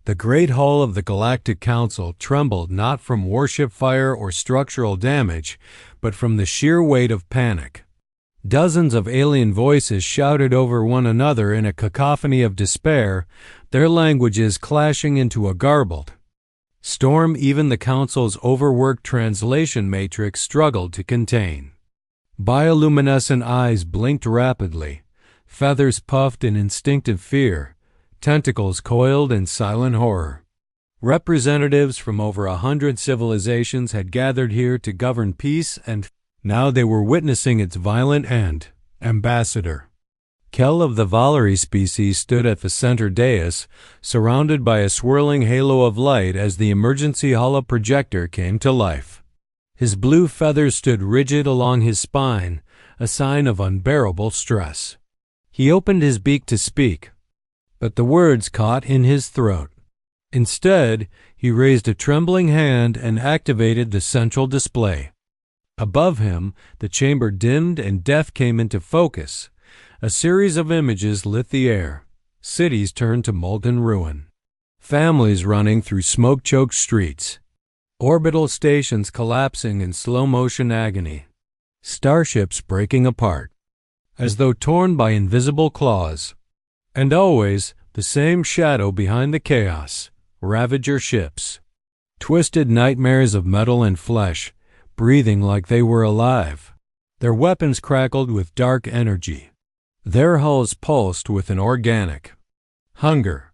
The great hull of the Galactic Council trembled not from warship fire or structural damage, but from the sheer weight of panic. Dozens of alien voices shouted over one another in a cacophony of despair, their languages clashing into a garbled storm even the Council's overworked translation matrix struggled to contain. Bioluminescent eyes blinked rapidly, feathers puffed in instinctive fear, tentacles coiled in silent horror. Representatives from over 100 civilizations had gathered here to govern peace, and now they were witnessing its violent end. Ambassador Kel of the Valerie species stood at the center dais, surrounded by a swirling halo of light as the emergency holoprojector came to life. His blue feathers stood rigid along his spine, a sign of unbearable stress. He opened his beak to speak, but the words caught in his throat. Instead, he raised a trembling hand and activated the central display. Above him, the chamber dimmed and death came into focus. A series of images lit the air. Cities turned to molten ruin. Families running through smoke-choked streets. Orbital stations collapsing in slow-motion agony. Starships breaking apart, as though torn by invisible claws. And always the same shadow behind the chaos. Ravager ships. Twisted nightmares of metal and flesh, breathing like they were alive. Their weapons crackled with dark energy. Their hulls pulsed with an organic hunger.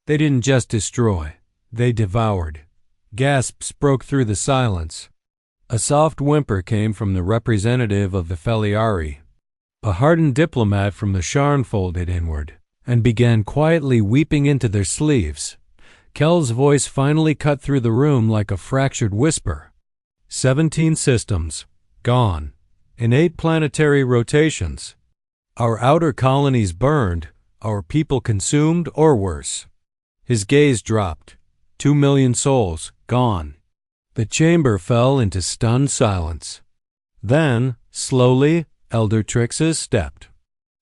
They didn't just destroy, they devoured. Gasps broke through the silence. A soft whimper came from the representative of the Feliari. A hardened diplomat from the Sharn folded inward and began quietly weeping into their sleeves. Kel's voice finally cut through the room like a fractured whisper. 17 systems, gone, in 8 planetary rotations. Our outer colonies burned, our people consumed, or worse. His gaze dropped. 2 million souls, gone. The chamber fell into stunned silence. Then, slowly, Elder Trixis stepped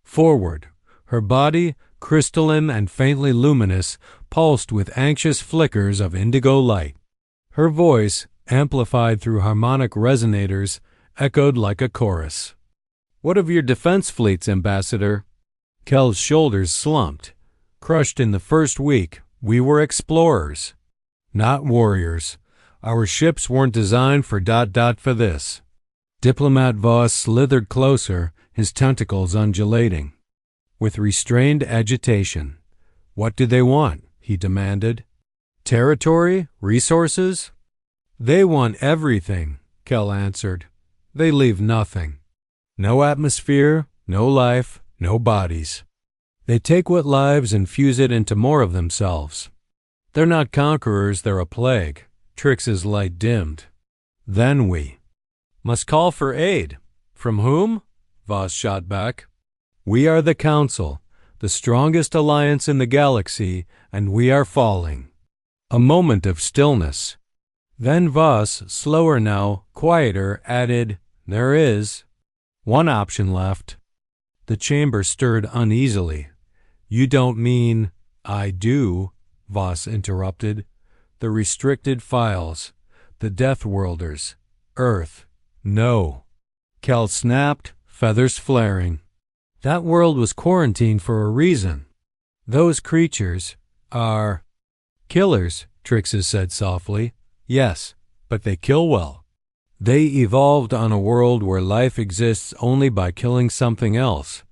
forward. Her body, crystalline and faintly luminous, pulsed with anxious flickers of indigo light. Her voice, amplified through harmonic resonators, echoed like a chorus. "What of your defense fleets, Ambassador?" Kel's shoulders slumped. Crushed in the first week, we were explorers, not warriors. Our ships weren't designed for for this. Diplomat Voss slithered closer, his tentacles undulating. With restrained agitation. "What do they want?" he demanded. "Territory? Resources?" "They want everything," Kel answered. "They leave nothing. No atmosphere, no life, no bodies. They take what lives and fuse it into more of themselves. They're not conquerors, they're a plague." Trix's light dimmed. "Then we must call for aid." "From whom?" Voss shot back. "We are the Council, the strongest alliance in the galaxy, and we are falling." A moment of stillness. Then Voss, slower now, quieter, added, "There is one option left." The chamber stirred uneasily. "You don't mean—" "I do," Voss interrupted. "The restricted files, the Deathworlders, Earth, no." Kel snapped, feathers flaring. "That world was quarantined for a reason. Those creatures are—" "Killers," Trixis said softly. "Yes, but they kill well. They evolved on a world where life exists only by killing something else.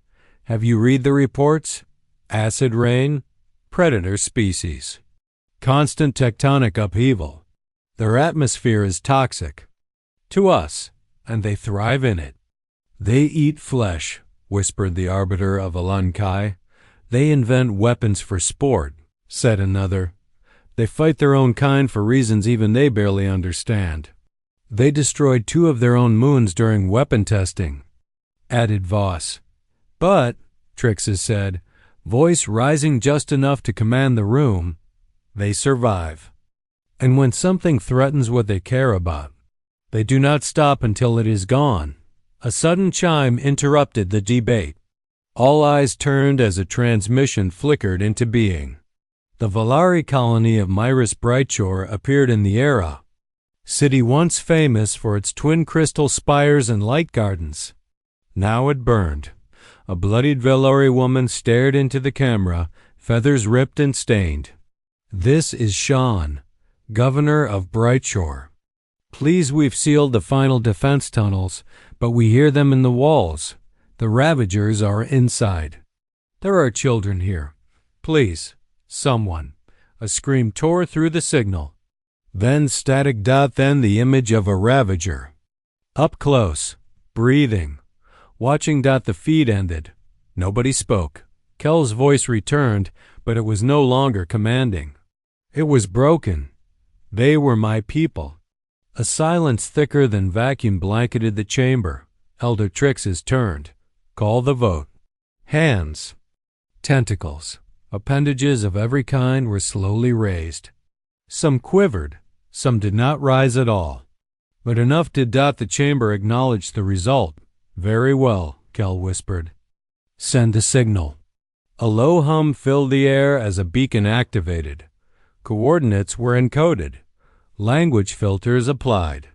Have you read the reports? Acid rain, predator species. Constant tectonic upheaval. Their atmosphere is toxic. To us, and they thrive in it. They eat flesh," whispered the arbiter of Alankai. "They invent weapons for sport," said another. "They fight their own kind for reasons even they barely understand. They destroyed 2 of their own moons during weapon testing," added Voss. "But," Trixis said, voice rising just enough to command the room, "they survive. And when something threatens what they care about, they do not stop until it is gone." A sudden chime interrupted the debate. All eyes turned as a transmission flickered into being. The Valari colony of Myris Brightshore appeared in the era. City once famous for its twin crystal spires and light gardens. Now it burned. A bloodied Valari woman stared into the camera, feathers ripped and stained. "This is Sean, governor of Brightshore. Please, we've sealed the final defense tunnels, but we hear them in the walls. The Ravagers are inside. There are children here. Please, someone." A scream tore through the signal. Then static. Then the image of a Ravager. Up close, breathing, watching. The feed ended. Nobody spoke. Kel's voice returned, but it was no longer commanding. It was broken. "They were my people." A silence thicker than vacuum blanketed the chamber. Elder Trixes turned. "Call the vote." Hands, tentacles, appendages of every kind were slowly raised. Some quivered, some did not rise at all. But enough did. The chamber acknowledged the result. "Very well," Kel whispered. "Send a signal." A low hum filled the air as a beacon activated. Coordinates were encoded. Language filters applied.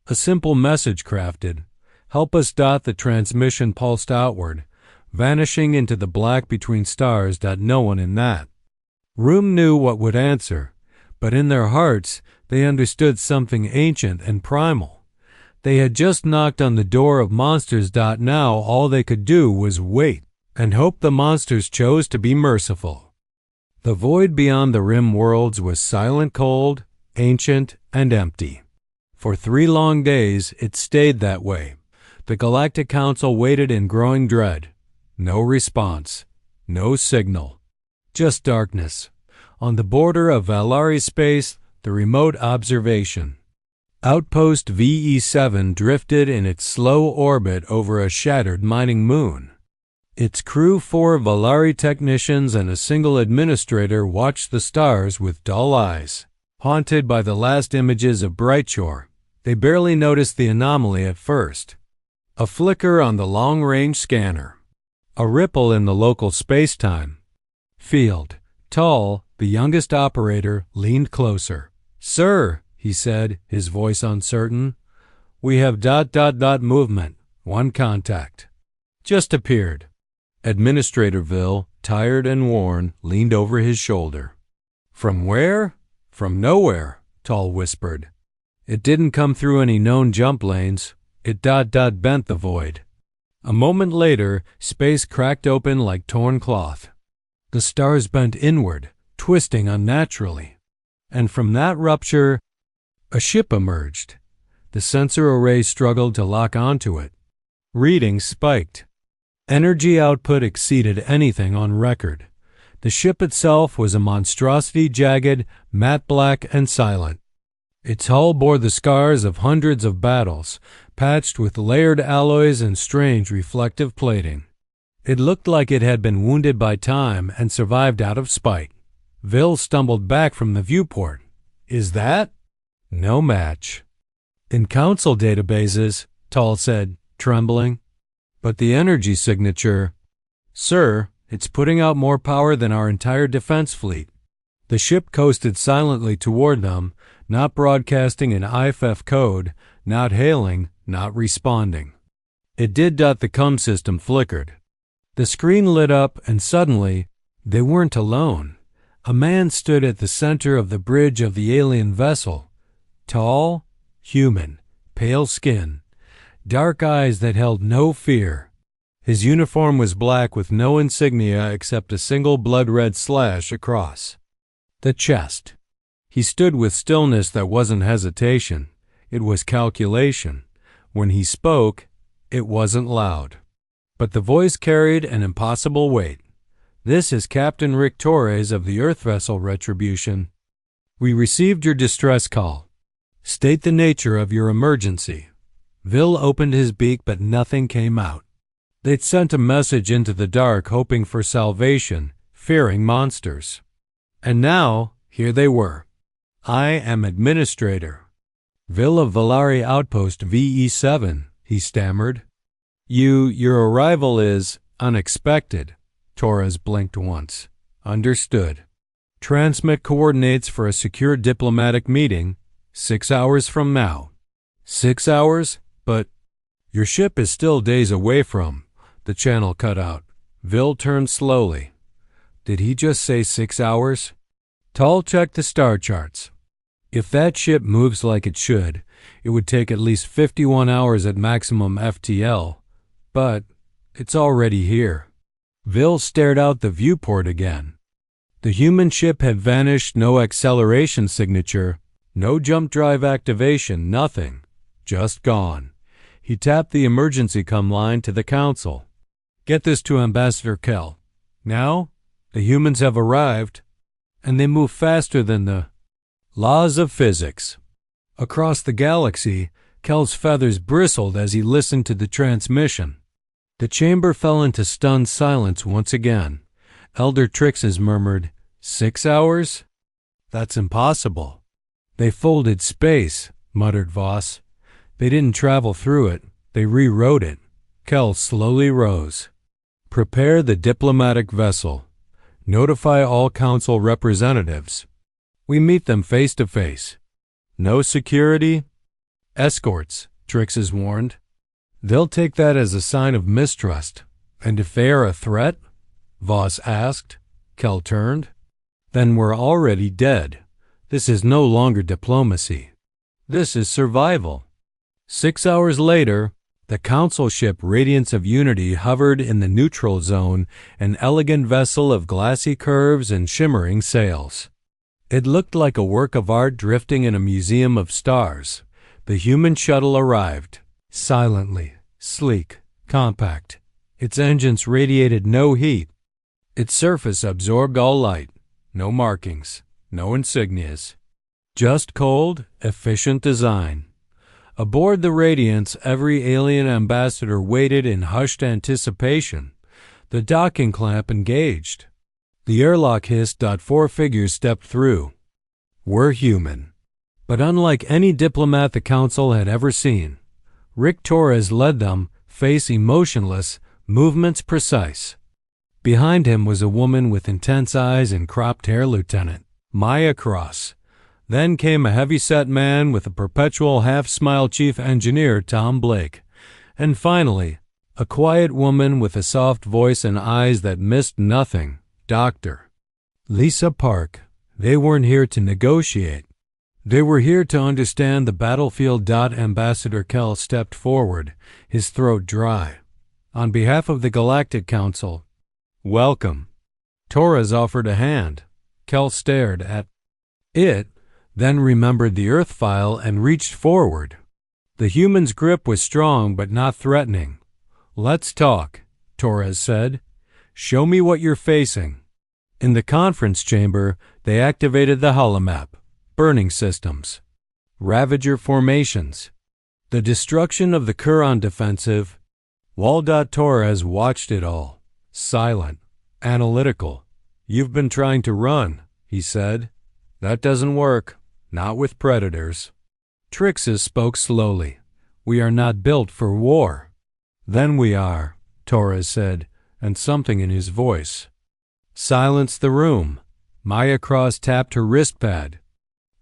A simple message crafted. "Help us." The transmission pulsed outward, vanishing into the black between stars. No one in that room knew what would answer, but in their hearts they understood something ancient and primal. They had just knocked on the door of monsters. Now all they could do was wait and hope the monsters chose to be merciful. The void beyond the rim worlds was silent, cold, ancient, and empty. For 3 long days it stayed that way. The Galactic Council waited in growing dread. No response, no signal, just darkness. On the border of Valari space, the remote observation outpost VE7 drifted in its slow orbit over a shattered mining moon. Its crew, 4 Valari technicians and a single administrator, watched the stars with dull eyes. Haunted by the last images of Brightshore, they barely noticed the anomaly at first. A flicker on the long-range scanner. A ripple in the local space-time field. Tall, the youngest operator, leaned closer. "Sir," he said, his voice uncertain, "we have ... movement. 1 contact. Just appeared." Administrator Vil, tired and worn, leaned over his shoulder. "From where?" "From nowhere," Tall whispered. "It didn't come through any known jump lanes. It ... bent the void." A moment later, space cracked open like torn cloth. The stars bent inward, twisting unnaturally. And from that rupture, a ship emerged. The sensor array struggled to lock onto it. Readings spiked. Energy output exceeded anything on record. The ship itself was a monstrosity, jagged, matte black, and silent. Its hull bore the scars of hundreds of battles, patched with layered alloys and strange reflective plating. It looked like it had been wounded by time and survived out of spite. Vil stumbled back from the viewport. "Is that?" "No match." "In council databases," Tall said, trembling. "But the energy signature—" "Sir, it's putting out more power than our entire defense fleet." The ship coasted silently toward them, not broadcasting an IFF code, not hailing, not responding. It did. The comm system flickered. The screen lit up, and suddenly, they weren't alone. A man stood at the center of the bridge of the alien vessel. Tall, human, pale skin, dark eyes that held no fear. His uniform was black with no insignia except a single blood-red slash across the chest. He stood with stillness that wasn't hesitation. It was calculation. When he spoke, it wasn't loud. But the voice carried an impossible weight. "This is Captain Rick Torres of the Earth vessel Retribution. We received your distress call. State the nature of your emergency." Vil opened his beak, but nothing came out. They'd sent a message into the dark hoping for salvation, fearing monsters. And now, here they were. "I am Administrator Vil of Valari Outpost VE7, he stammered. Your arrival is unexpected." Torres blinked once. "Understood." Transmit coordinates for a secure diplomatic meeting 6 hours from now. 6 hours? But your ship is still days away from. The channel cut out. Vil turned slowly. Did he just say 6 hours? Tal checked the star charts. If that ship moves like it should, it would take at least 51 hours at maximum FTL. But it's already here. Vil stared out the viewport again. The human ship had vanished, no acceleration signature, no jump drive activation, nothing. Just gone. He tapped the emergency comm line to the Council. Get this to Ambassador Kell. Now, the humans have arrived, and they move faster than the laws of physics. Across the galaxy, Kell's feathers bristled as he listened to the transmission. The chamber fell into stunned silence once again. Elder Trixes murmured, 6 hours? That's impossible. They folded space, muttered Voss. They didn't travel through it, they rewrote it. Kell slowly rose. Prepare the diplomatic vessel. Notify all council representatives. We meet them face to face. No security? Escorts, Trixes warned. They'll take that as a sign of mistrust. And if they are a threat? Voss asked. Kell turned. Then we're already dead. This is no longer diplomacy. This is survival. 6 hours later, the council ship Radiance of Unity hovered in the neutral zone, an elegant vessel of glassy curves and shimmering sails. It looked like a work of art drifting in a museum of stars. The human shuttle arrived, silently, sleek, compact. Its engines radiated no heat. Its surface absorbed all light. No markings, no insignias. Just cold, efficient design. Aboard the Radiance, every alien ambassador waited in hushed anticipation. The docking clamp engaged. The airlock hissed. 4 figures stepped through. We're human. But unlike any diplomat the council had ever seen, Rick Torres led them, face emotionless, movements precise. Behind him was a woman with intense eyes and cropped hair, Lieutenant Maya Cross. Then came a heavy-set man with a perpetual half-smile, Chief Engineer Tom Blake. And finally, a quiet woman with a soft voice and eyes that missed nothing, Dr. Lisa Park. They weren't here to negotiate. They were here to understand the battlefield. Ambassador Kell stepped forward, his throat dry. On behalf of the Galactic Council, welcome. Torres offered a hand. Kell stared at it, then remembered the Earth file and reached forward. The human's grip was strong but not threatening. Let's talk, Torres said. Show me what you're facing. In the conference chamber, they activated the holomap, burning systems, Ravager formations, the destruction of the Kuron defensive. Torres watched it all, silent, analytical. You've been trying to run, he said. That doesn't work. Not with predators. Trixes spoke slowly. We are not built for war. Then we are, Torres said, and something in his voice silenced the room. Maya Cross tapped her wristpad,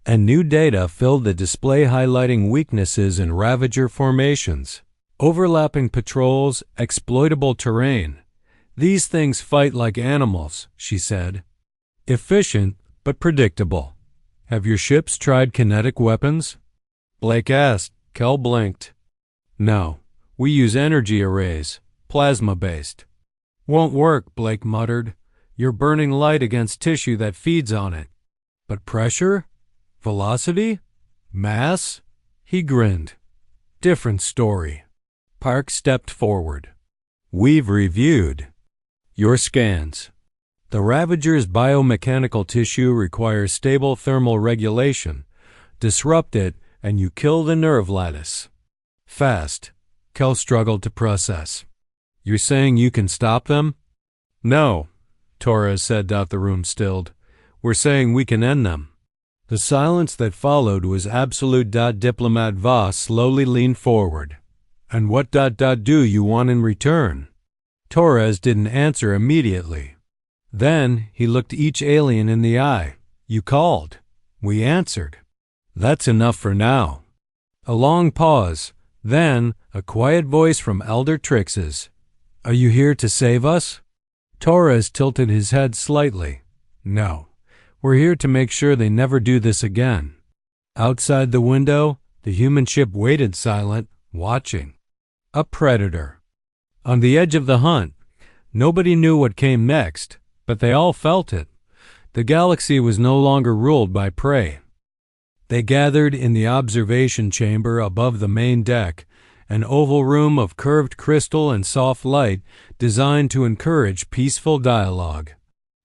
and new data filled the display highlighting weaknesses in Ravager formations, overlapping patrols, exploitable terrain. These things fight like animals, she said. Efficient, but predictable. Have your ships tried kinetic weapons? Blake asked. Kell blinked. No, we use energy arrays, plasma-based. Won't work, Blake muttered. You're burning light against tissue that feeds on it. But pressure? Velocity? Mass? He grinned. Different story. Park stepped forward. We've reviewed your scans. The Ravager's biomechanical tissue requires stable thermal regulation. Disrupt it, and you kill the nerve lattice. Fast. Kell struggled to process. You're saying you can stop them? No, Torres said. The room stilled. We're saying we can end them. The silence that followed was absolute. Diplomat Voss slowly leaned forward. And what do you want in return? Torres didn't answer immediately. Then he looked each alien in the eye. "You called. We answered. That's enough for now." A long pause, then a quiet voice from Elder Trix's. "Are you here to save us?" Torres tilted his head slightly. "No. We're here to make sure they never do this again." Outside the window, the human ship waited silent, watching. A predator. On the edge of the hunt. Nobody knew what came next, but they all felt it. The galaxy was no longer ruled by prey. They gathered in the observation chamber above the main deck, an oval room of curved crystal and soft light designed to encourage peaceful dialogue.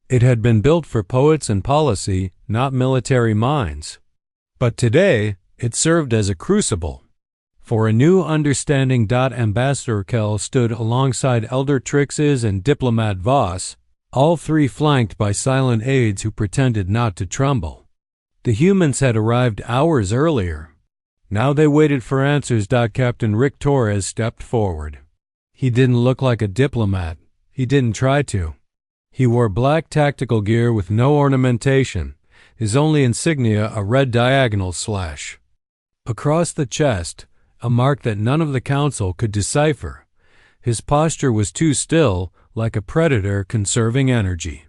It had been built for poets and policy, not military minds. But today, it served as a crucible. For a new understanding. Ambassador Kell stood alongside Elder Trix's and Diplomat Voss, all three flanked by silent aides who pretended not to tremble. The humans had arrived hours earlier. Now they waited for answers. Captain Rick Torres stepped forward. He didn't look like a diplomat. He didn't try to. He wore black tactical gear with no ornamentation, his only insignia a red diagonal slash. Across the chest, a mark that none of the council could decipher. His posture was too still, like a predator conserving energy.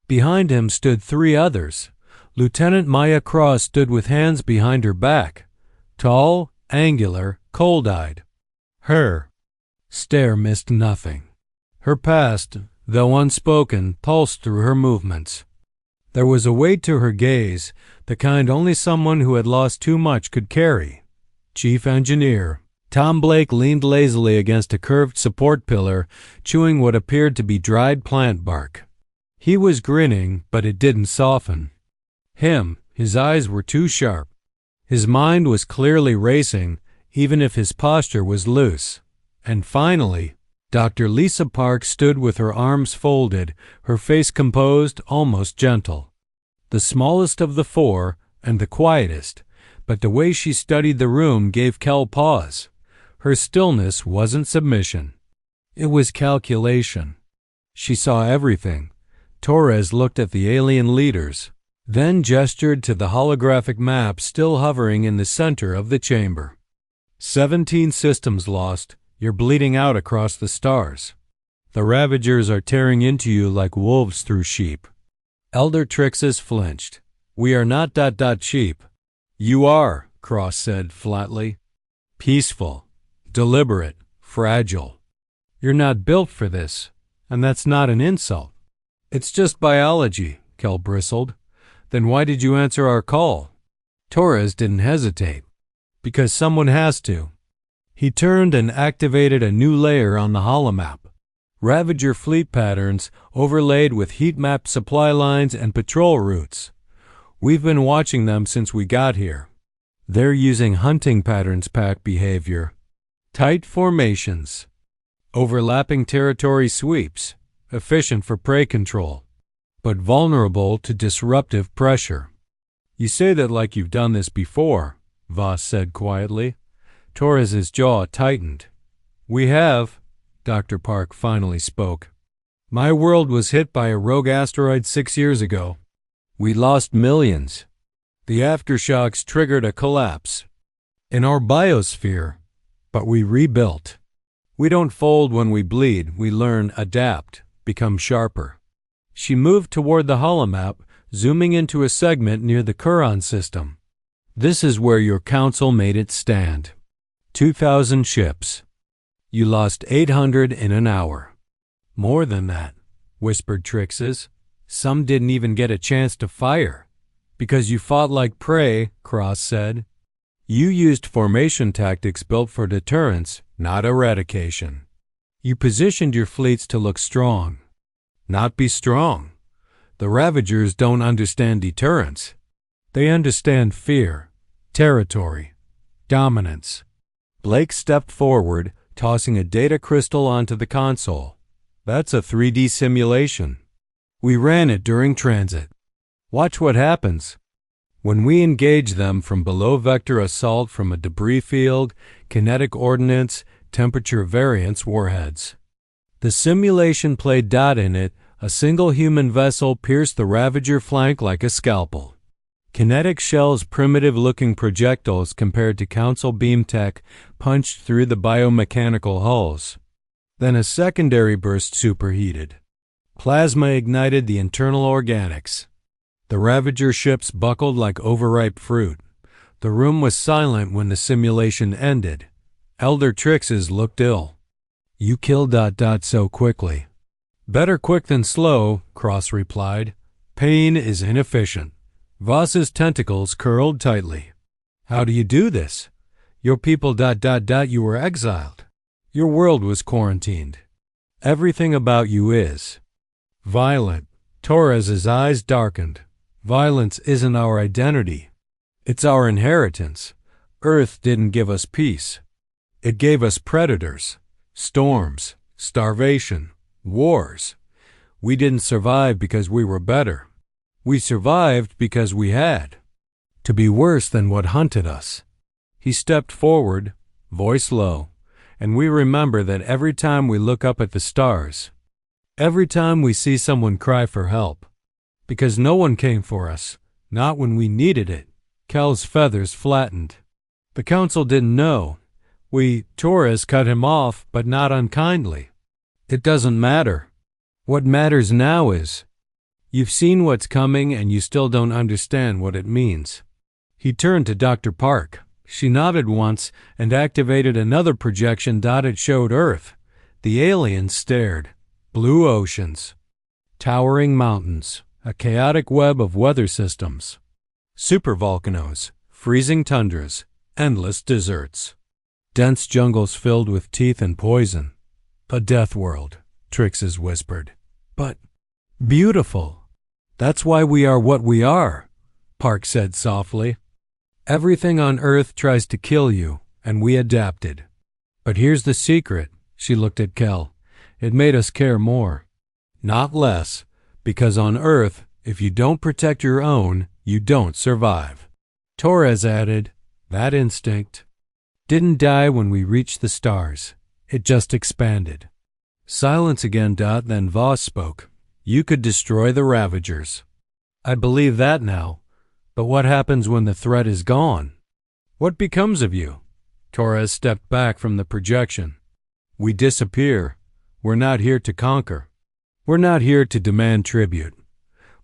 Behind him stood three others. Lieutenant Maya Cross stood with hands behind her back, tall, angular, cold-eyed. Her stare missed nothing. Her past, though unspoken, pulsed through her movements. There was a weight to her gaze, the kind only someone who had lost too much could carry. Chief Engineer Tom Blake leaned lazily against a curved support pillar, chewing what appeared to be dried plant bark. He was grinning, but it didn't soften. His eyes were too sharp. His mind was clearly racing, even if his posture was loose. And finally, Dr. Lisa Park stood with her arms folded, her face composed, almost gentle. The smallest of the four, and the quietest, but the way she studied the room gave Kell pause. Her stillness wasn't submission. It was calculation. She saw everything. Torres looked at the alien leaders, then gestured to the holographic map still hovering in the center of the chamber. 17 systems lost. You're bleeding out across the stars. The Ravagers are tearing into you like wolves through sheep. Elder Trixis flinched. We are not sheep. You are, Cross said flatly. Peaceful, deliberate, fragile. You're not built for this, and that's not an insult. It's just biology, Kell bristled. Then why did you answer our call? Torres didn't hesitate. Because someone has to. He turned and activated a new layer on the holomap. Ravager fleet patterns overlaid with heat map supply lines and patrol routes. We've been watching them since we got here. They're using hunting patterns pack behavior. Tight formations. Overlapping territory sweeps. Efficient for prey control, but vulnerable to disruptive pressure. You say that like you've done this before, Voss said quietly. Torres's jaw tightened. We have, Dr. Park finally spoke. My world was hit by a rogue asteroid 6 years ago. We lost millions. The aftershocks triggered a collapse in our biosphere, but we rebuilt. We don't fold when we bleed. We learn, adapt, become sharper. She moved toward the holomap, zooming into a segment near the Kuron system. This is where your council made it stand. 2,000 ships. You lost 800 in an hour. More than that, whispered Trixis. Some didn't even get a chance to fire. Because you fought like prey, Cross said. You used formation tactics built for deterrence, not eradication. You positioned your fleets to look strong, not be strong. The Ravagers don't understand deterrence. They understand fear, territory, dominance. Blake stepped forward, tossing a data crystal onto the console. That's a 3D simulation. We ran it during transit. Watch what happens. When we engage them from below vector assault from a debris field, kinetic ordnance, temperature variance warheads. The simulation played in it A single human vessel pierced the Ravager flank like a scalpel. Kinetic shells, primitive-looking projectiles compared to Council beam tech, punched through the biomechanical hulls. Then a secondary burst superheated. Plasma ignited the internal organics. The Ravager ships buckled like overripe fruit. The room was silent when the simulation ended. Elder Trixes looked ill. "You killed ... so quickly." "Better quick than slow," Cross replied. "Pain is inefficient." Voss's tentacles curled tightly. "How do you do this? Your people ... you were exiled. Your world was quarantined. Everything about you is violent." Torres's eyes darkened. "Violence isn't our identity. It's our inheritance. Earth didn't give us peace. It gave us predators, storms, starvation, wars. We didn't survive because we were better. We survived because we had to be worse than what hunted us." He stepped forward, voice low, "and we remember that every time we look up at the stars, every time we see someone cry for help, because no one came for us, not when we needed it." Kel's feathers flattened. "The Council didn't know. Torres cut him off, but not unkindly. It doesn't matter. What matters now is you've seen what's coming and you still don't understand what it means." He turned to Dr. Park. She nodded once and activated another projection. It showed Earth. The aliens stared. Blue oceans, towering mountains, a chaotic web of weather systems, supervolcanoes, freezing tundras, endless deserts, dense jungles filled with teeth and poison. "A death world," Trixes whispered. "But beautiful. That's why we are what we are," Park said softly. "Everything on Earth tries to kill you, and we adapted. But here's the secret," she looked at Kel. "It made us care more, not less, because on Earth, if you don't protect your own, you don't survive." Torres added, "That instinct didn't die when we reached the stars. It just expanded." Silence again. Then Voss spoke. "You could destroy the Ravagers." "I believe that now. But what happens when the threat is gone? What becomes of you?" Torres stepped back from the projection. "We disappear. We're not here to conquer. We're not here to demand tribute.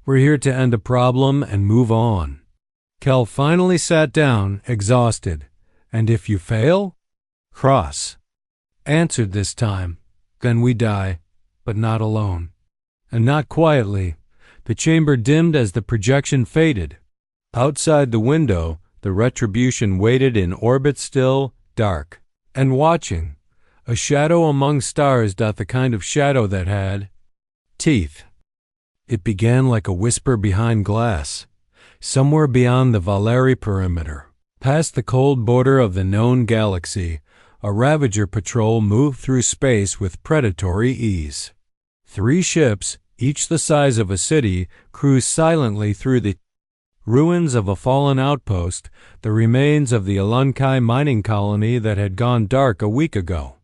We're here to end a problem and move on." Kel finally sat down, exhausted. "And if you fail?" Cross answered this time. "Then we die, but not alone." And not quietly. The chamber dimmed as the projection faded. Outside the window, the Retribution waited in orbit, still, dark, and watching. A shadow among stars. The kind of shadow that had teeth. It began like a whisper behind glass, somewhere beyond the Valeri perimeter. Past the cold border of the known galaxy, a Ravager patrol moved through space with predatory ease. 3 ships, each the size of a city, cruised silently through the ruins of a fallen outpost, the remains of the Alunkai mining colony that had gone dark a week ago.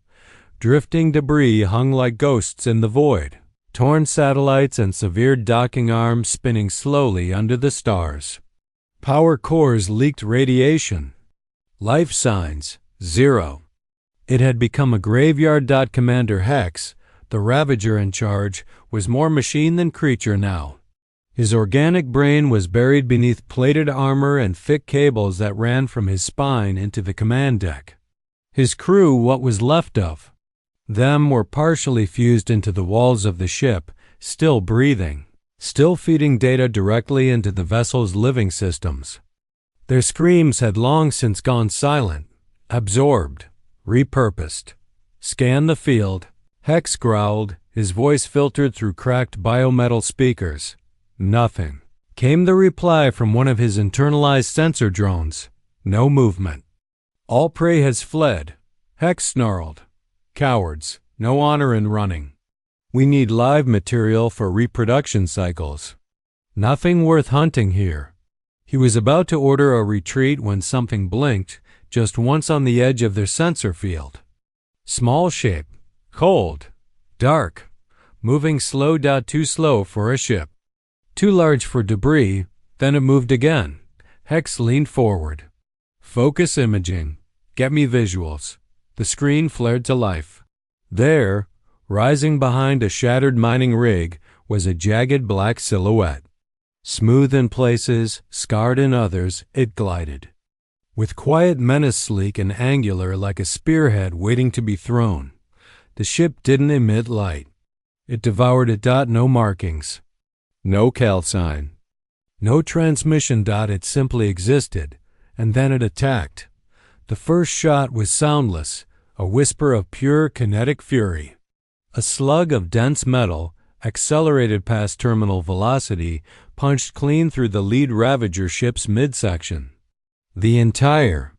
Drifting debris hung like ghosts in the void, torn satellites and severed docking arms spinning slowly under the stars. Power cores leaked radiation. Life signs, 0. It had become a graveyard. Commander Hex, the Ravager in charge, was more machine than creature now. His organic brain was buried beneath plated armor and thick cables that ran from his spine into the command deck. His crew, what was left of them, were partially fused into the walls of the ship, still breathing, still feeding data directly into the vessel's living systems. Their screams had long since gone silent, absorbed, repurposed. "Scan the field," Hex growled, his voice filtered through cracked biometal speakers. "Nothing." Came the reply from one of his internalized sensor drones. "No movement." "All prey has fled," Hex snarled. "Cowards, no honor in running. We need live material for reproduction cycles. Nothing worth hunting here." He was about to order a retreat when something blinked, just once on the edge of their sensor field. Small shape, cold, dark, moving slow. Too slow for a ship. Too large for debris. Then it moved again. Hex leaned forward. Focus imaging. Get me visuals. The screen flared to life. There, rising behind a shattered mining rig, was a jagged black silhouette. Smooth in places, scarred in others, it glided. With quiet menace, sleek and angular like a spearhead waiting to be thrown. The ship didn't emit light. It devoured it. No markings. No cal sign. No transmission. It simply existed, and then it attacked. The first shot was soundless, a whisper of pure kinetic fury. A slug of dense metal, accelerated past terminal velocity, punched clean through the lead Ravager ship's midsection. The entire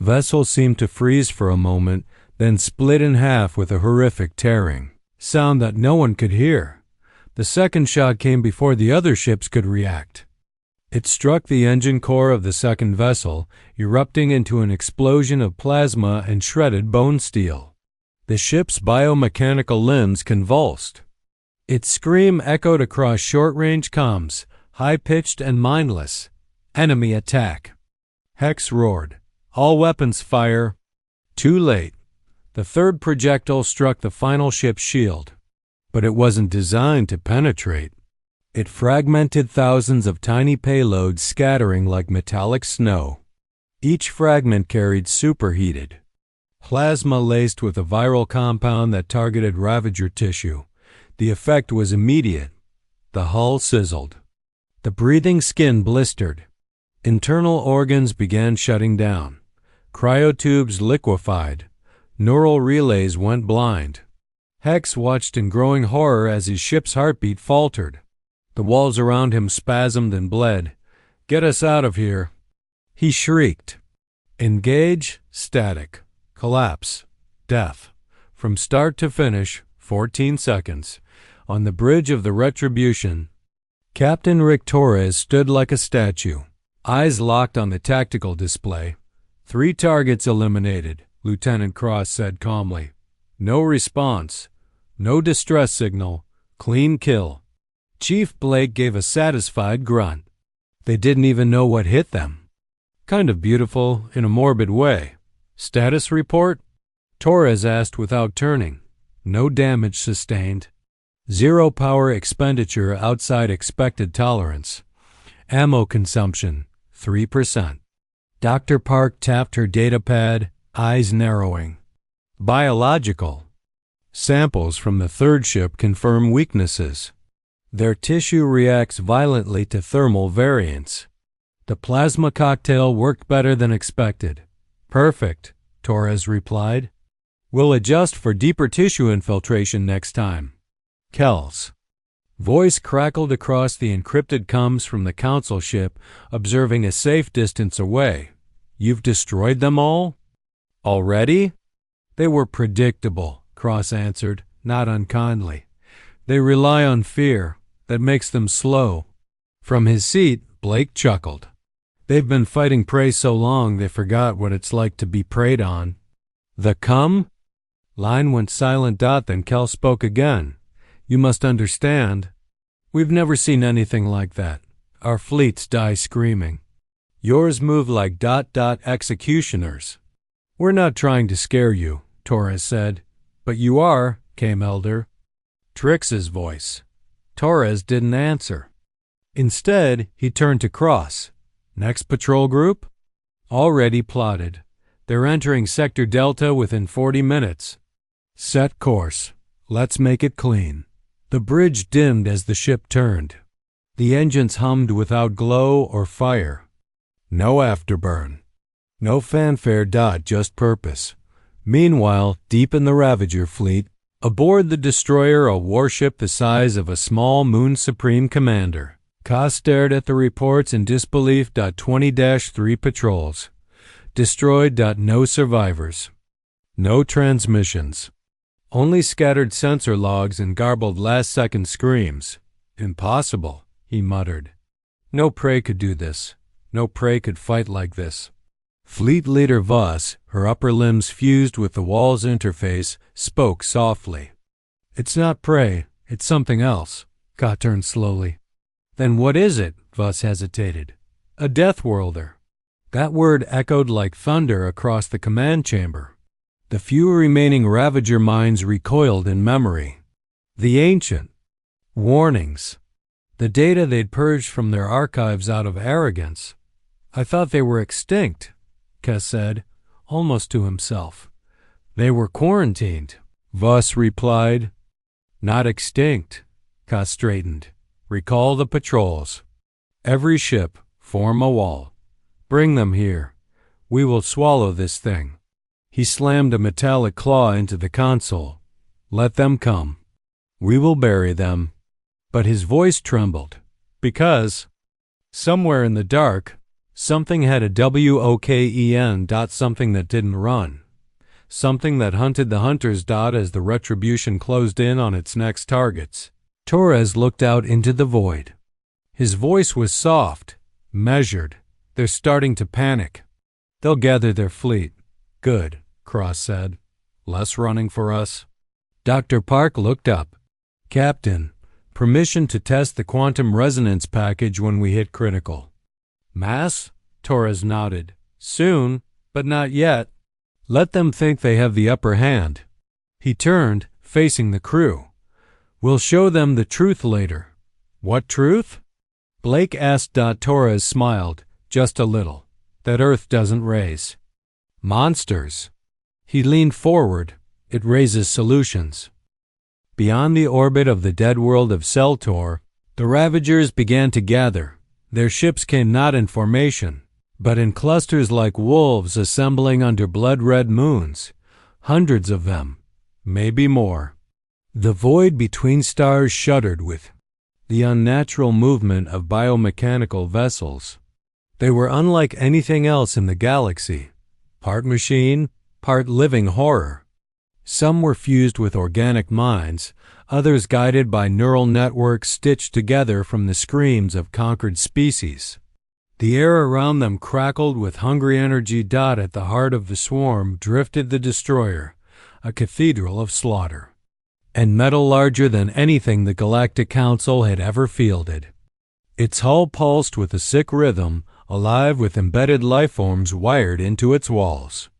vessel seemed to freeze for a moment, then split in half with a horrific tearing sound that no one could hear. The second shot came before the other ships could react. It struck the engine core of the second vessel, erupting into an explosion of plasma and shredded bone steel. The ship's biomechanical limbs convulsed. Its scream echoed across short-range comms, high-pitched and mindless. Enemy attack. Hex roared. All weapons fire. Too late. The third projectile struck the final ship's shield. But it wasn't designed to penetrate. It fragmented thousands of tiny payloads, scattering like metallic snow. Each fragment carried superheated plasma laced with a viral compound that targeted Ravager tissue. The effect was immediate. The hull sizzled. The breathing skin blistered. Internal organs began shutting down. Cryotubes liquefied. Neural relays went blind. Hex watched in growing horror as his ship's heartbeat faltered. The walls around him spasmed and bled. "Get us out of here," he shrieked. Engage, static, collapse, death. From start to finish, 14 seconds. On the bridge of the Retribution, Captain Rick Torres stood like a statue, eyes locked on the tactical display. 3 targets eliminated, Lieutenant Cross said calmly. No response. No distress signal. Clean kill. Chief Blake gave a satisfied grunt. They didn't even know what hit them. Kind of beautiful in a morbid way. Status report? Torres asked without turning. No damage sustained. 0 power expenditure outside expected tolerance. Ammo consumption, 3%. Dr. Park tapped her datapad, eyes narrowing. Biological. Samples from the third ship confirm weaknesses. Their tissue reacts violently to thermal variants. The plasma cocktail worked better than expected. Perfect, Torres replied. We'll adjust for deeper tissue infiltration next time. Kells. Voice crackled across the encrypted comms from the Council ship, observing a safe distance away. You've destroyed them all? Already? They were predictable, Cross answered, not unkindly. They rely on fear. That makes them slow. From his seat, Blake chuckled. They've been fighting prey so long they forgot what it's like to be preyed on. The cum? Line went silent. Then Kell spoke again. You must understand. We've never seen anything like that. Our fleets die screaming. Yours move like ... executioners. We're not trying to scare you, Torres said. But you are, came Elder. Trix's voice. Torres didn't answer. Instead, he turned to Cross. Next patrol group? Already plotted. They're entering Sector Delta within 40 minutes. Set course. Let's make it clean. The bridge dimmed as the ship turned. The engines hummed without glow or fire. No afterburn. No fanfare. Just purpose. Meanwhile, deep in the Ravager fleet, aboard the destroyer, a warship the size of a small Moon Supreme commander. Ka stared at the reports in disbelief. 20-3 patrols. Destroyed. No survivors. No transmissions. Only scattered sensor logs and garbled last-second screams. Impossible, he muttered. No prey could do this. No prey could fight like this. Fleet Leader Voss, her upper limbs fused with the wall's interface, spoke softly. It's not prey. It's something else. Ka turned slowly. Then what is it? Voss hesitated. A Deathworlder. That word echoed like thunder across the command chamber. The few remaining Ravager minds recoiled in memory. The ancient warnings. The data they'd purged from their archives out of arrogance. I thought they were extinct, Ka said, almost to himself. They were quarantined, Voss replied. Not extinct, Ka straightened. Recall the patrols. Every ship, form a wall. Bring them here. We will swallow this thing. He slammed a metallic claw into the console. Let them come. We will bury them. But his voice trembled, because, somewhere in the dark, something had a WOKEN dot something that didn't run. Something that hunted the hunters dot as the Retribution closed in on its next targets. Torres looked out into the void. His voice was soft, measured. They're starting to panic. They'll gather their fleet. Good, Cross said. Less running for us. Dr. Park looked up. Captain, permission to test the quantum resonance package when we hit critical. Mass? Torres nodded. Soon, but not yet. Let them think they have the upper hand. He turned, facing the crew. We'll show them the truth later. What truth? Blake asked. Torres smiled, just a little. That Earth doesn't raise. Monsters. He leaned forward. It raises solutions. Beyond the orbit of the dead world of Seltor, the Ravagers began to gather. Their ships came not in formation, but in clusters like wolves assembling under blood-red moons. Hundreds of them, maybe more. The void between stars shuddered with the unnatural movement of biomechanical vessels. They were unlike anything else in the galaxy, part machine, part living horror. Some were fused with organic minds, others guided by neural networks stitched together from the screams of conquered species. The air around them crackled with hungry energy. At the heart of the swarm drifted the destroyer, a cathedral of slaughter, and metal larger than anything the Galactic Council had ever fielded. Its hull pulsed with a sick rhythm, alive with embedded lifeforms wired into its walls.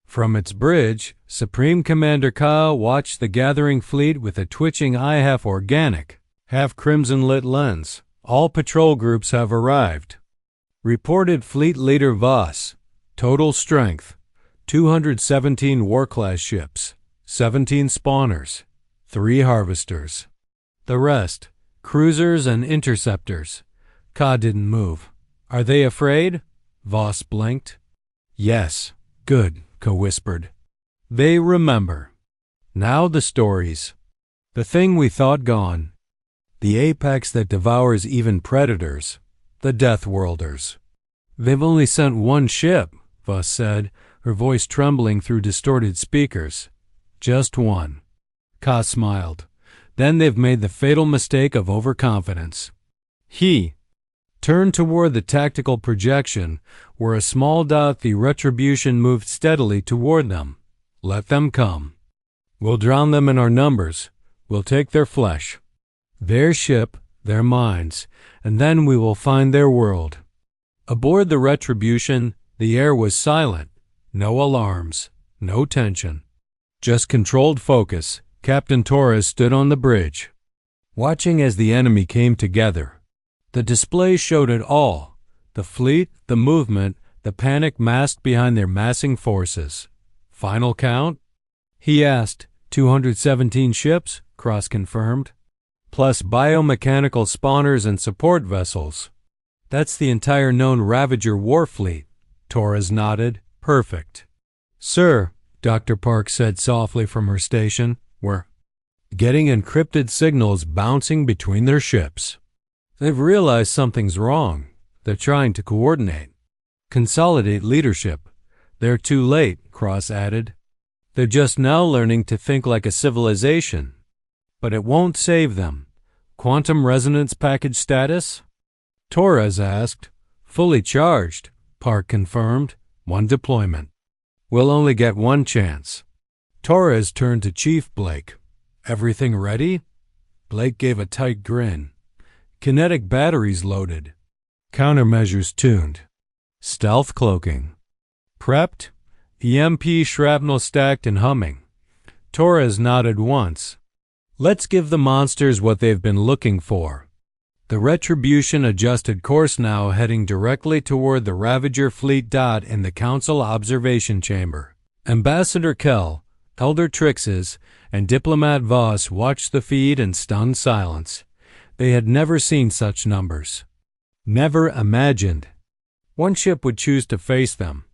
From its bridge, Supreme Commander Ka watched the gathering fleet with a twitching eye, half organic, half crimson-lit lens. All patrol groups have arrived. Reported Fleet Leader Voss. Total strength, 217 war-class ships, 17 spawners, 3 harvesters. The rest, cruisers and interceptors. Ka didn't move. Are they afraid? Voss blinked. Yes. Good, Ka whispered. They remember. Now the stories. The thing we thought gone. The apex that devours even predators. The Deathworlders. They've only sent one ship, Voss said, her voice trembling through distorted speakers. Just one. Ka smiled. Then they've made the fatal mistake of overconfidence. He turned toward the tactical projection, where a small dot, the Retribution, moved steadily toward them. Let them come. We'll drown them in our numbers. We'll take their flesh, their ship, their minds, and then we will find their world. Aboard the Retribution, the air was silent. No alarms, no tension. Just controlled focus. Captain Torres stood on the bridge, watching as the enemy came together. The display showed it all. The fleet, the movement, the panic masked behind their massing forces. Final count? He asked. 217 ships, Cross confirmed. Plus biomechanical spawners and support vessels. That's the entire known Ravager war fleet. Torres nodded. Perfect. Sir, Dr. Park said softly from her station, we're getting encrypted signals bouncing between their ships. They've realized something's wrong. They're trying to coordinate, consolidate leadership. They're too late, Cross added. They're just now learning to think like a civilization. But it won't save them. Quantum resonance package status? Torres asked. Fully charged, Park confirmed. 1 deployment. We'll only get 1 chance. Torres turned to Chief Blake. Everything ready? Blake gave a tight grin. Kinetic batteries loaded. Countermeasures tuned. Stealth cloaking. Prepped. EMP shrapnel stacked and humming. Torres nodded once. Let's give the monsters what they've been looking for. The Retribution adjusted course now, heading directly toward the Ravager fleet dot in the Council observation chamber. Ambassador Kell, Elder Trixes, and Diplomat Voss watched the feed in stunned silence. They had never seen such numbers. Never imagined one ship would choose to face them.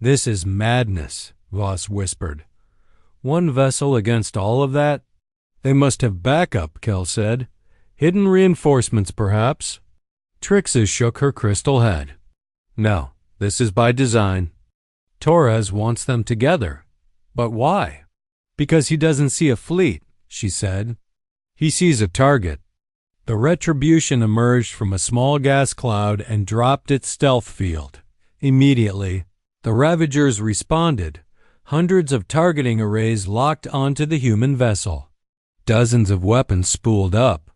This is madness, Voss whispered. One vessel against all of that? They must have backup, Kell said. Hidden reinforcements, perhaps? Trixes shook her crystal head. No, this is by design. Torres wants them together. But why? Because he doesn't see a fleet, she said. He sees a target. The Retribution emerged from a small gas cloud and dropped its stealth field. Immediately, the Ravagers responded. Hundreds of targeting arrays locked onto the human vessel. Dozens of weapons spooled up.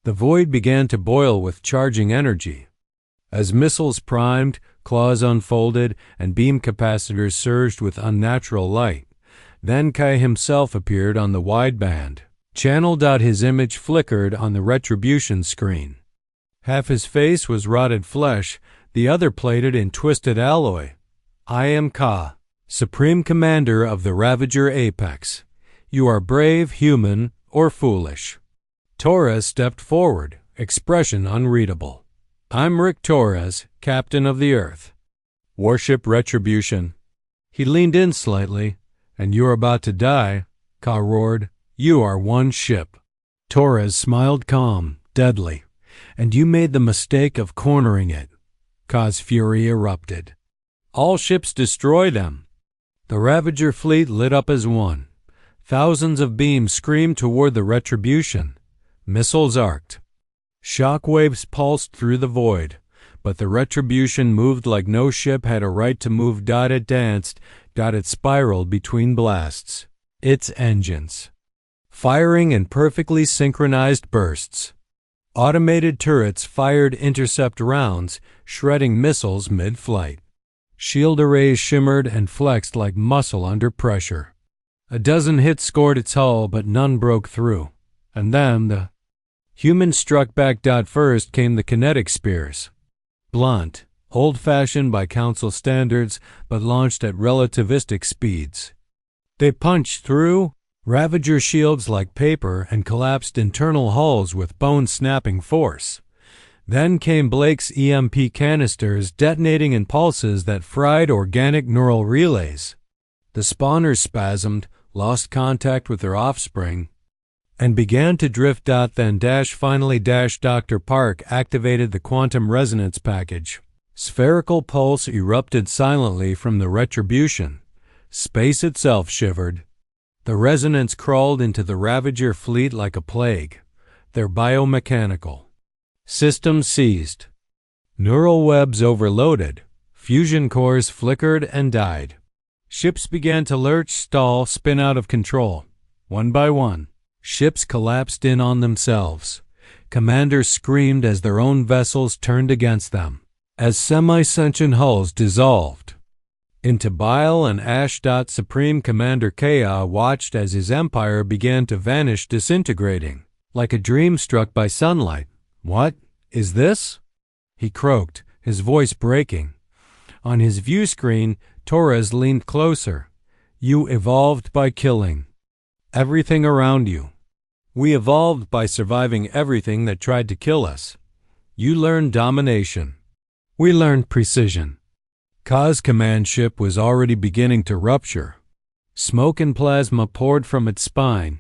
The void began to boil with charging energy. As missiles primed, claws unfolded, and beam capacitors surged with unnatural light, then Kai himself appeared on the wideband. Channeled out, his image flickered on the Retribution screen. Half his face was rotted flesh, the other plated in twisted alloy. I am Ka, Supreme Commander of the Ravager Apex. You are brave, human, or foolish. Torres stepped forward, expression unreadable. I'm Rick Torres, Captain of the Earth. Warship Retribution. He leaned in slightly. And you're about to die, Ka roared. You are one ship. Torres smiled calm, deadly. And you made the mistake of cornering it. Ka's fury erupted. All ships destroy them. The Ravager fleet lit up as one. Thousands of beams screamed toward the Retribution. Missiles arced. Shock waves pulsed through the void, but the Retribution moved like no ship had a right to move. It danced, it spiraled between blasts. Its engines firing in perfectly synchronized bursts. Automated turrets fired intercept rounds, shredding missiles mid-flight. Shield arrays shimmered and flexed like muscle under pressure. A dozen hits scored its hull, but none broke through. And then the humans struck back. First came the kinetic spears. Blunt, old-fashioned by Council standards, but launched at relativistic speeds. They punched through Ravager shields like paper and collapsed internal hulls with bone-snapping force. Then came Blake's EMP canisters, detonating in pulses that fried organic neural relays. The spawners spasmed, lost contact with their offspring, and began to drift. Then finally Dr. Park activated the quantum resonance package. Spherical pulse erupted silently from the Retribution. Space itself shivered. The resonance crawled into the Ravager fleet like a plague. They're biomechanical. Systems seized. Neural webs overloaded. Fusion cores flickered and died. Ships began to lurch, stall, spin out of control. One by one, ships collapsed in on themselves. Commanders screamed as their own vessels turned against them. As semi-sentient hulls dissolved into bile and ash. Supreme Commander Kea watched as his empire began to vanish, disintegrating, like a dream struck by sunlight. What is this? He croaked, his voice breaking. On his view screen, Torres leaned closer. You evolved by killing everything around you. We evolved by surviving everything that tried to kill us. You learned domination. We learned precision. Ka's command ship was already beginning to rupture. Smoke and plasma poured from its spine.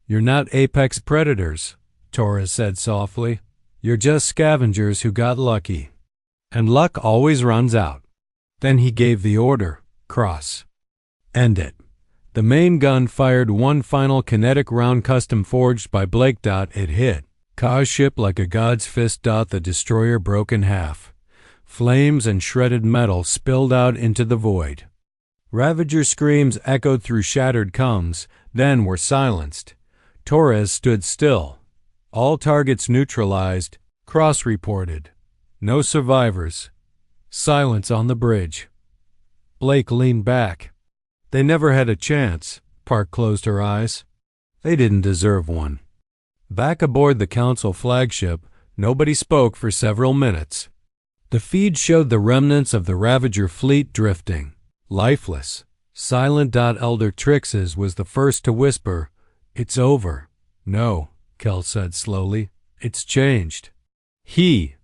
You're not apex predators, Torres said softly. You're just scavengers who got lucky. And luck always runs out. Then he gave the order, cross. End it. The main gun fired one final kinetic round custom forged by Blake. It hit Ka's ship like a god's fist. The destroyer broke in half. Flames and shredded metal spilled out into the void. Ravager screams echoed through shattered comms, then were silenced. Torres stood still. All targets neutralized. Cross reported. No survivors. Silence on the bridge. Blake leaned back. They never had a chance. Park closed her eyes. They didn't deserve one. Back aboard the Council flagship, nobody spoke for several minutes. The feed showed the remnants of the Ravager fleet drifting, lifeless. Silent. Elder Trixes was the first to whisper, "It's over." "No," Kel said slowly. "It's changed." He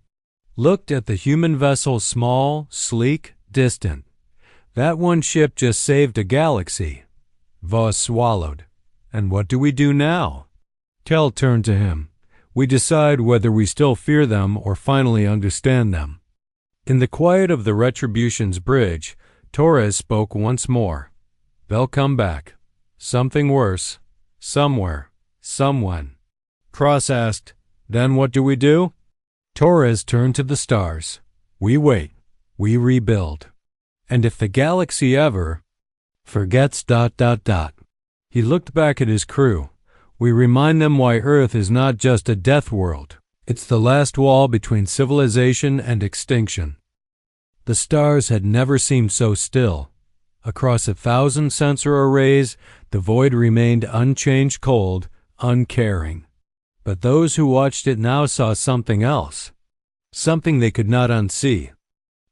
looked at the human vessel, small, sleek, distant. That one ship just saved a galaxy. Voss swallowed. "And what do we do now?" Kel turned to him. "We decide whether we still fear them or finally understand them." In the quiet of the Retribution's bridge, Torres spoke once more. "They'll come back. Something worse. Somewhere. Someone." Cross asked, "Then what do we do?" Torres turned to the stars. "We wait. We rebuild. And if the galaxy ever forgets ... He looked back at his crew. "We remind them why Earth is not just a death world. It's the last wall between civilization and extinction." The stars had never seemed so still. Across 1,000 sensor arrays, the void remained unchanged, cold, uncaring. But those who watched it now saw something else. Something they could not unsee.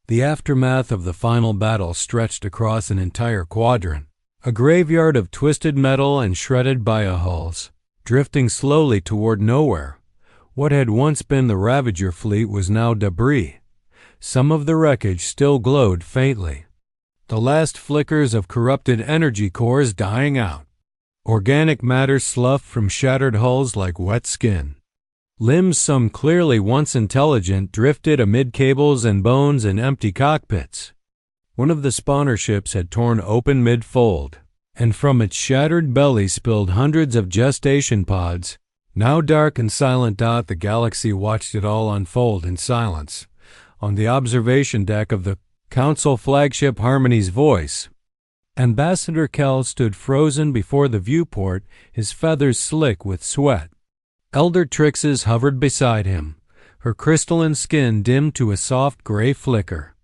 The aftermath of the final battle stretched across an entire quadrant. A graveyard of twisted metal and shredded biohulls, drifting slowly toward nowhere. What had once been the Ravager fleet was now debris. Some of the wreckage still glowed faintly. The last flickers of corrupted energy cores dying out. Organic matter sloughed from shattered hulls like wet skin. Limbs, some clearly once intelligent, drifted amid cables and bones and empty cockpits. One of the spawner ships had torn open mid-fold, and from its shattered belly spilled hundreds of gestation pods. Now dark and silent. The galaxy watched it all unfold in silence. On the observation deck of the Council flagship, Harmony's voice. Ambassador Kel stood frozen before the viewport, his feathers slick with sweat. Elder Trixes hovered beside him, her crystalline skin dimmed to a soft gray flicker.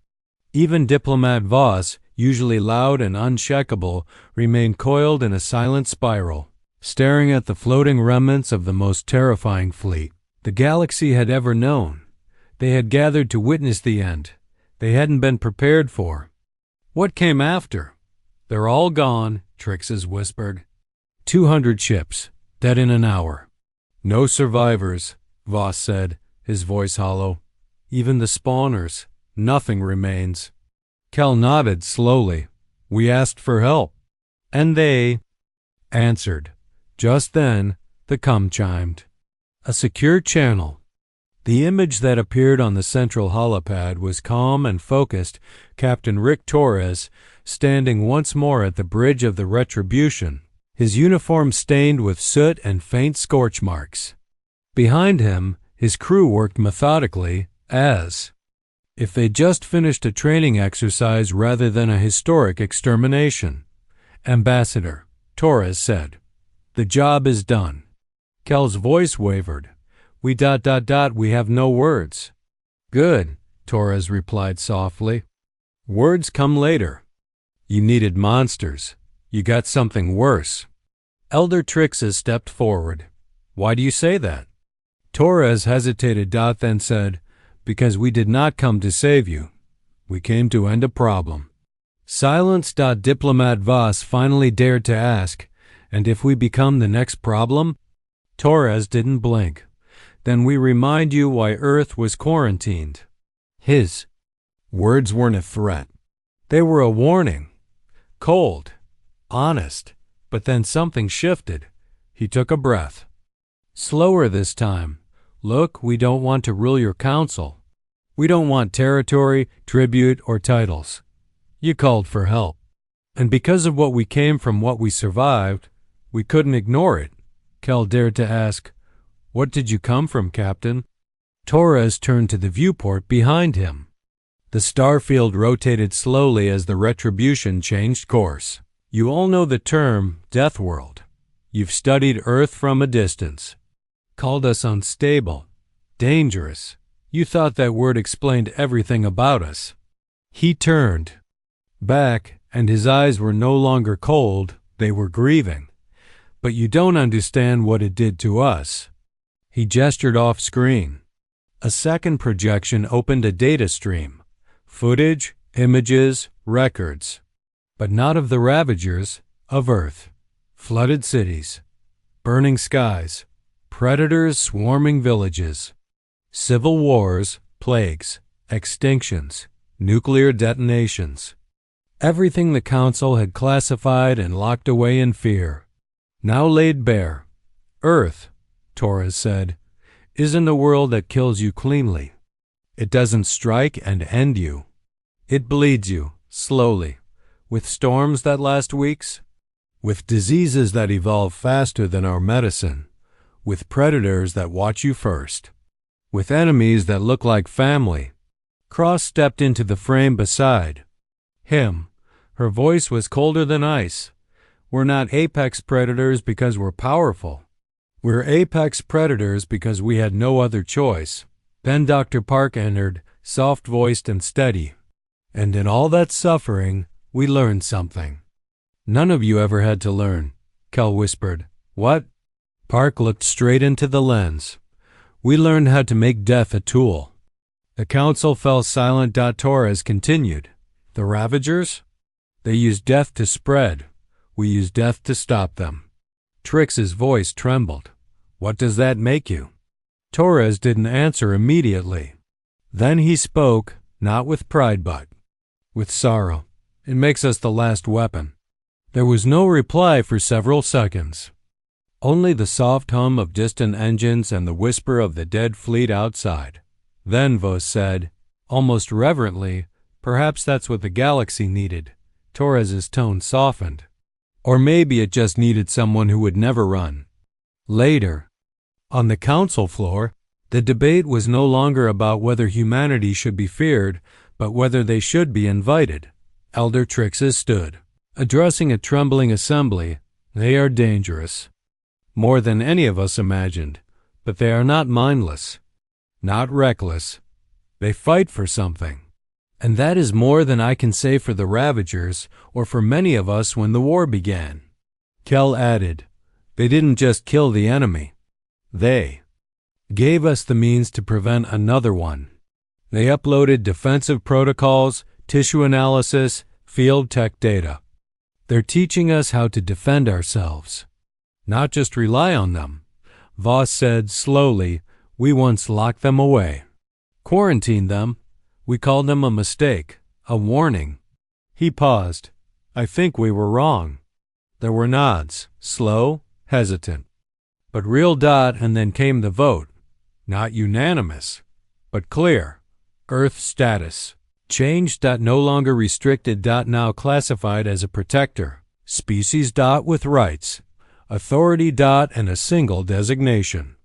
Even Diplomat Voss, usually loud and unshakable, remained coiled in a silent spiral, staring at the floating remnants of the most terrifying fleet the galaxy had ever known. They had gathered to witness the end they hadn't been prepared for. What came after? "They're all gone," Trixes whispered. 200 ships, dead in an hour. "No survivors," Voss said, his voice hollow. "Even the spawners. Nothing remains." Kel nodded slowly. "We asked for help." "And they answered." Just then, the comm chimed. A secure channel. The image that appeared on the central holopad was calm and focused. Captain Rick Torres, standing once more at the bridge of the Retribution, his uniform stained with soot and faint scorch marks. Behind him, his crew worked methodically, as if they'd just finished a training exercise rather than a historic extermination. "Ambassador," Torres said, "the job is done." Kel's voice wavered. We have no words." "Good," Torres replied softly. "Words come later. You needed monsters. You got something worse." Elder Trixes stepped forward. "Why do you say that?" Torres hesitated, then said, "Because we did not come to save you. We came to end a problem." Silence. Diplomat Voss finally dared to ask, "And if we become the next problem?" Torres didn't blink. "Then we remind you why Earth was quarantined." His words weren't a threat. They were a warning. Cold. Honest. But then something shifted. He took a breath. Slower this time. "Look, we don't want to rule your council. We don't want territory, tribute, or titles. You called for help. And because of what we came from, what we survived, we couldn't ignore it." Kel dared to ask, "What did you come from, Captain?" Torres turned to the viewport behind him. The starfield rotated slowly as the Retribution changed course. "You all know the term Deathworld. You've studied Earth from a distance. called us unstable, dangerous. You thought that word explained everything about us." He turned back, and his eyes were no longer cold, they were grieving. "But you don't understand what it did to us." He gestured off screen. A second projection opened a data stream. Footage, images, records. But not of the Ravagers, of Earth. Flooded cities. Burning skies. Predators swarming villages. Civil wars, plagues, extinctions, nuclear detonations. Everything the Council had classified and locked away in fear, now laid bare. "Earth," Torres said, "isn't a world that kills you cleanly. It doesn't strike and end you. It bleeds you, slowly, with storms that last weeks, with diseases that evolve faster than our medicine, with predators that watch you first, with enemies that look like family." Cross stepped into the frame beside him. Her voice was colder than ice. "We're not apex predators because we're powerful. We're apex predators because we had no other choice." Then Dr. Park entered, soft-voiced and steady. "And in all that suffering, we learned something." "None of you ever had to learn," Kel whispered. "What?" Park looked straight into the lens. "We learned how to make death a tool." The Council fell silent. Torres continued. "The Ravagers? They use death to spread. We use death to stop them." Trix's voice trembled. "What does that make you?" Torres didn't answer immediately. Then he spoke, not with pride but with sorrow. "It makes us the last weapon." There was no reply for several seconds. Only the soft hum of distant engines and the whisper of the dead fleet outside. Then Vos said, almost reverently, "Perhaps that's what the galaxy needed." Torres's tone softened. "Or maybe it just needed someone who would never run." Later, on the Council floor, the debate was no longer about whether humanity should be feared, but whether they should be invited. Elder Trixes stood, addressing a trembling assembly. "They are dangerous, more than any of us imagined, but they are not mindless, not reckless. They fight for something. And that is more than I can say for the Ravagers or for many of us when the war began." Kel added, "They didn't just kill the enemy. They gave us the means to prevent another one. They uploaded defensive protocols, tissue analysis, field tech data. They're teaching us how to defend ourselves, not just rely on them." Voss said slowly, "We once locked them away, quarantined them. We called them a mistake, a warning." He paused. "I think we were wrong." There were nods, slow, hesitant. But real. And then came the vote. Not unanimous, but clear. Earth status changed. No longer restricted. Now classified as a protector. Species. With rights. Authority. And a single designation.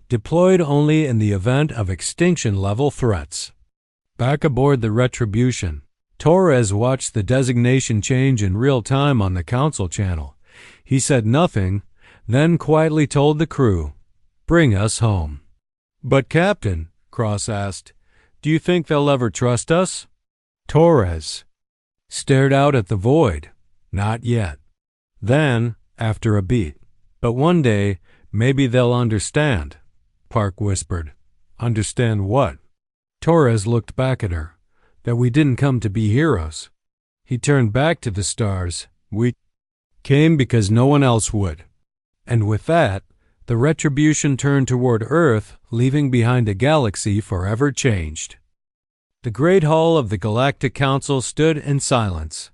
Deployed only in the event of extinction-level threats. Back aboard the Retribution, Torres watched the designation change in real time on the Council channel. He said nothing, then quietly told the crew, "Bring us home." "But Captain," Cross asked, "do you think they'll ever trust us?" Torres stared out at the void. "Not yet." Then, after a beat, "But one day, maybe they'll understand." Park whispered, "Understand what?" Torres looked back at her. "That we didn't come to be heroes." He turned back to the stars. "We came because no one else would." And with that, the Retribution turned toward Earth, leaving behind a galaxy forever changed. The great hall of the Galactic Council stood in silence.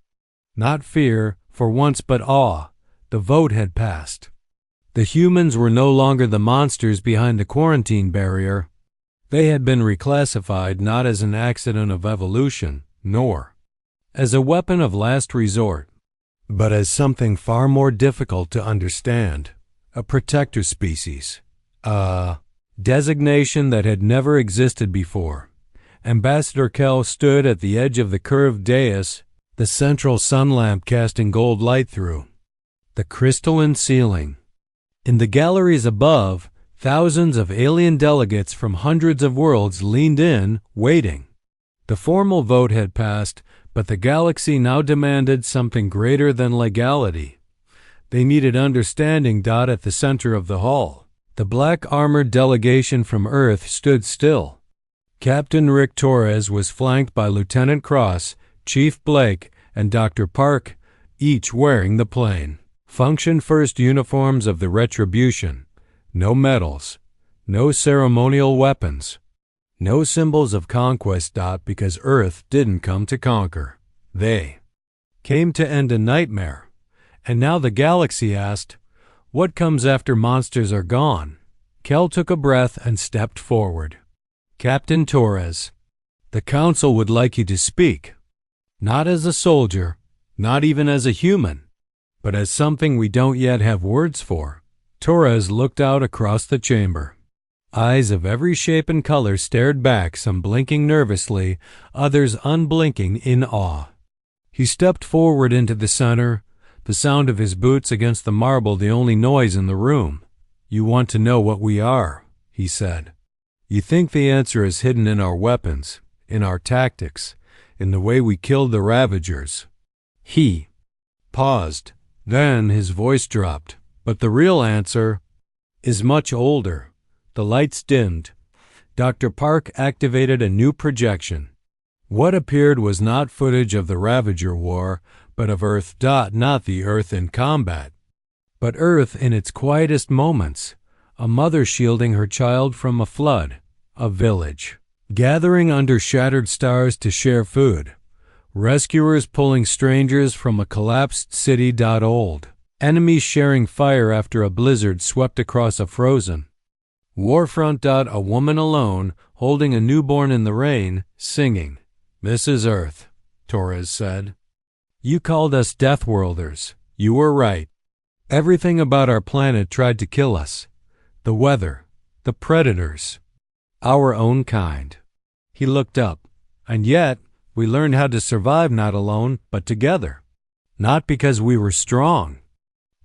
Not fear, for once, but awe. The vote had passed. The humans were no longer the monsters behind the quarantine barrier. They had been reclassified not as an accident of evolution, nor as a weapon of last resort, but as something far more difficult to understand, a protector species, a designation that had never existed before. Ambassador Kell stood at the edge of the curved dais, the central sun lamp casting gold light through the crystalline ceiling. In the galleries above, Thousands of alien delegates from hundreds of worlds leaned in, waiting. The formal vote had passed, but the galaxy now demanded something greater than legality. They needed understanding. At the center of the hall, the black-armored delegation from Earth stood still. Captain Rick Torres was flanked by Lieutenant Cross, Chief Blake, and Dr. Park, each wearing the plain, function-first uniforms of the Retribution. No medals, no ceremonial weapons, no symbols of conquest. Because Earth didn't come to conquer. They came to end a nightmare. And now the galaxy asked, what comes after monsters are gone? Kel took a breath and stepped forward. Captain Torres, the Council would like you to speak. Not as a soldier, not even as a human, but as something we don't yet have words for. Torres looked out across the chamber. Eyes of every shape and color stared back, some blinking nervously, others unblinking in awe. He stepped forward into the center, the sound of his boots against the marble the only noise in the room. You want to know what we are, he said. You think the answer is hidden in our weapons, in our tactics, in the way we killed the Ravagers. He paused. Then his voice dropped. But the real answer is much older. The lights dimmed. Dr. Park activated a new projection. What appeared was not footage of the Ravager war, but of Earth. Not the Earth in combat, but Earth in its quietest moments. A mother shielding her child from a flood. A village gathering under shattered stars to share food. Rescuers pulling strangers from a collapsed city. Old enemies sharing fire after a blizzard swept across a frozen warfront. A woman alone, holding a newborn in the rain, singing. This is Earth, Torres said. You called us Deathworlders. You were right. Everything about our planet tried to kill us. The weather, the predators, our own kind. He looked up. And yet, we learned how to survive not alone, but together. Not because we were strong,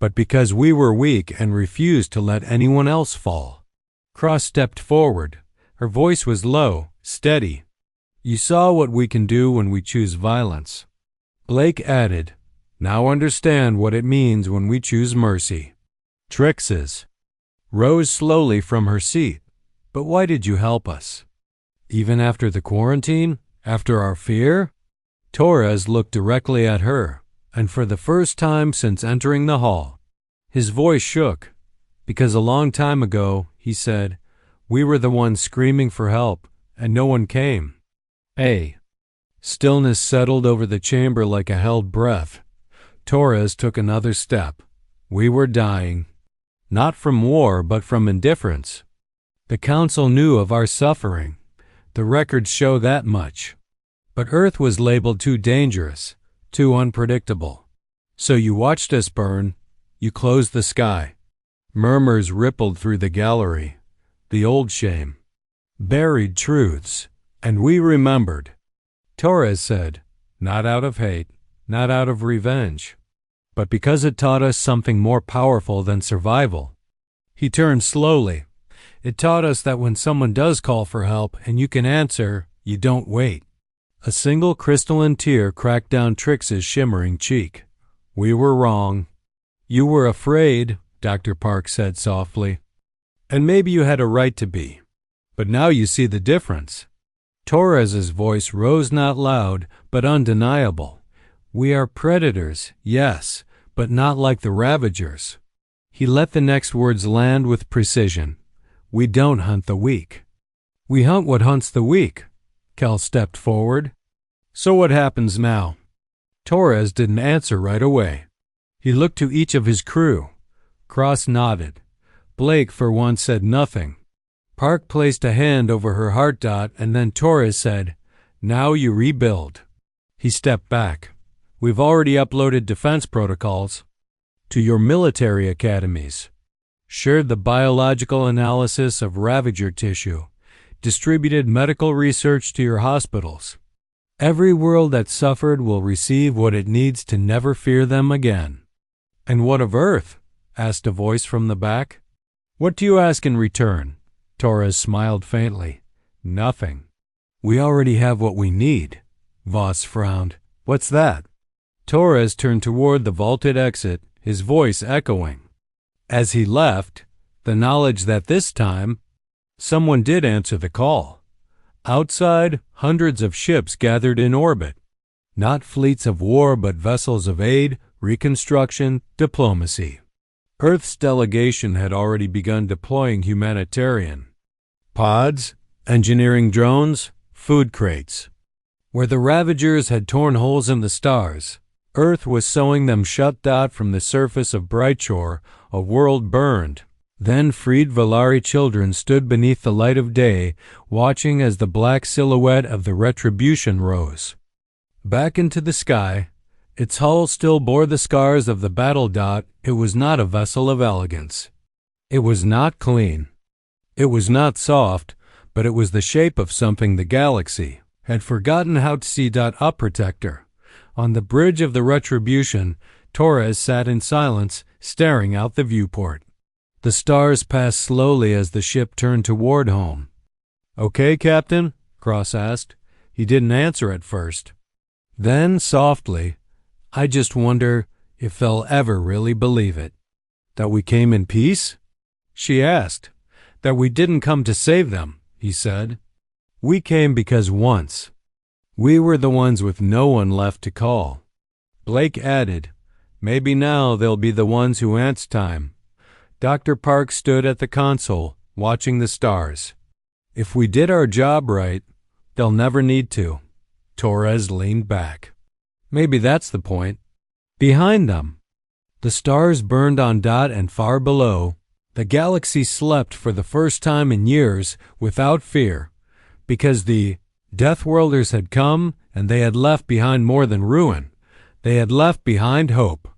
but because we were weak and refused to let anyone else fall. Cross stepped forward. Her voice was low, steady. You saw what we can do when we choose violence. Blake added, now understand what it means when we choose mercy. Trix's rose slowly from her seat. But why did you help us? Even after the quarantine? After our fear? Torres looked directly at her, and for the first time since entering the hall, his voice shook. Because a long time ago, he said, we were the ones screaming for help, and no one came. Stillness settled over the chamber like a held breath. Torres took another step. We were dying. Not from war, but from indifference. The Council knew of our suffering. The records show that much. But Earth was labeled too dangerous, too unpredictable. So you watched us burn. You closed the sky. Murmurs rippled through the gallery. The old shame. Buried truths. And we remembered. Torres said, not out of hate, not out of revenge, but because it taught us something more powerful than survival. He turned slowly. It taught us that when someone does call for help and you can answer, you don't wait. A single crystalline tear cracked down Trix's shimmering cheek. We were wrong. You were afraid, Dr. Park said softly. And maybe you had a right to be. But now you see the difference. Torres's voice rose not loud, but undeniable. We are predators, yes, but not like the Ravagers. He let the next words land with precision. We don't hunt the weak. We hunt what hunts the weak. Kel stepped forward. So what happens now? Torres didn't answer right away. He looked to each of his crew. Cross nodded. Blake, for once, said nothing. Park placed a hand over her heart. And then Torres said, now you rebuild. He stepped back. We've already uploaded defense protocols to your military academies, shared the biological analysis of Ravager tissue, distributed medical research to your hospitals. Every world that suffered will receive what it needs to never fear them again. And what of Earth? Asked a voice from the back. What do you ask in return? Torres smiled faintly. Nothing. We already have what we need. Voss frowned. What's that? Torres turned toward the vaulted exit, his voice echoing. As he left, the knowledge that this time, someone did answer the call. Outside, hundreds of ships gathered in orbit. Not fleets of war, but vessels of aid, reconstruction, diplomacy. Earth's delegation had already begun deploying humanitarian pods, engineering drones, food crates. Where the Ravagers had torn holes in the stars, Earth was sewing them shut. From the surface of Brightshore, a world burned. Then freed Valari children stood beneath the light of day, watching as the black silhouette of the Retribution rose. Back into the sky, its hull still bore the scars of the battle. It was not a vessel of elegance. It was not clean. It was not soft, but it was the shape of something the galaxy had forgotten how to see. A protector. On the bridge of the Retribution, Torres sat in silence, staring out the viewport. The stars passed slowly as the ship turned toward home. Okay, Captain? Cross asked. He didn't answer at first. Then, softly, I just wonder if they'll ever really believe it. That we came in peace? She asked. That we didn't come to save them, he said. We came because once we were the ones with no one left to call. Blake added, maybe now they'll be the ones who answer time. Dr. Park stood at the console, watching the stars. If we did our job right, they'll never need to. Torres leaned back. Maybe that's the point. Behind them, the stars burned on. And far below, the galaxy slept for the first time in years without fear, because the Deathworlders had come and they had left behind more than ruin. They had left behind hope.